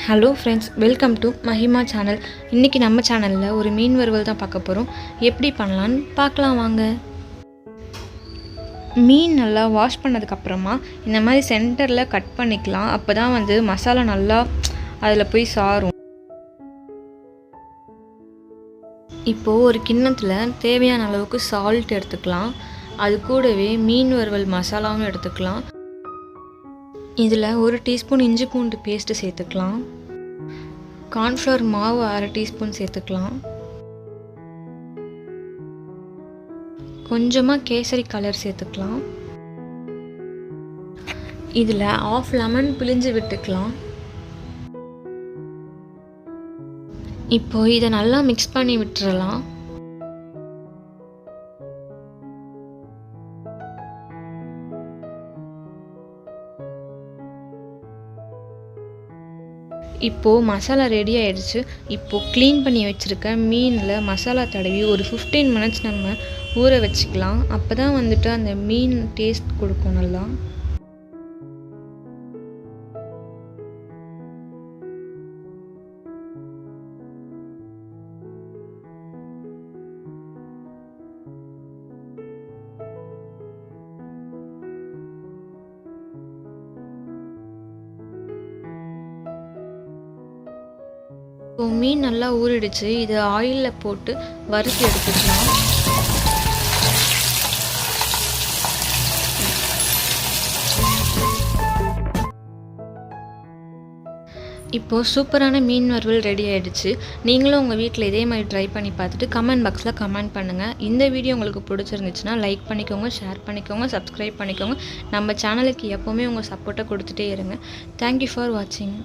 Hello friends, welcome to Mahima channel. இன்றைக்கி நம்ம சேனலில் ஒரு மீன் வறுவல் தான் பார்க்க போகிறோம். எப்படி பண்ணலான்னு பார்க்கலாம் வாங்க. மீன் நல்லா வாஷ் பண்ணதுக்கப்புறமா இந்த மாதிரி சென்டரில் கட் பண்ணிக்கலாம். அப்போ தான் மசாலா நல்லா அதில் போய் சாரும். இப்போது ஒரு கிண்ணத்தில் தேவையான அளவுக்கு சால்ட் எடுத்துக்கலாம். அது கூடவே மீன் வறுவல் மசாலாவும் எடுத்துக்கலாம். இதில் 1 டீஸ்பூன் இஞ்சி பூண்டு பேஸ்ட்டு சேர்த்துக்கலாம். கார்ன்ஃப்ளவர் மாவு 1/2 டீஸ்பூன் சேர்த்துக்கலாம். கொஞ்சமாக கேசரி கலர் சேர்த்துக்கலாம். இதில் 1/2 லெமன் பிழிஞ்சு விட்டுக்கலாம். இப்போ இதை நல்லா மிக்ஸ் பண்ணி விட்டுறலாம். இப்போது மசாலா ரெடி ஆகிடுச்சு. இப்போது க்ளீன் பண்ணி வச்சுருக்க மீனில் மசாலா தடவி ஒரு 15 மினிட்ஸ் நம்ம ஊற வச்சுக்கலாம். அப்போ தான் அந்த மீன் டேஸ்ட் கொடுக்கும் நல்லா. இப்போ மீன் நல்லா ஊறிடுச்சு. இது ஆயிலில் போட்டு வறுத்து எடுத்துக்கலாம். இப்போது சூப்பரான மீன் வறுவல் ரெடி ஆகிடுச்சு. நீங்களும் உங்கள் வீட்டில் இதே மாதிரி ட்ரை பண்ணி பார்த்துட்டு கமெண்ட் பாக்ஸில் கமெண்ட் பண்ணுங்கள். இந்த வீடியோ உங்களுக்கு பிடிச்சிருந்துச்சுன்னா லைக் பண்ணிக்கோங்க, ஷேர் பண்ணிக்கோங்க, சப்ஸ்கிரைப் பண்ணிக்கோங்க. நம்ம சேனலுக்கு எப்போவுமே உங்கள் சப்போர்ட்டை கொடுத்துட்டே இருங்க. தேங்க்யூ ஃபார் வாட்சிங்.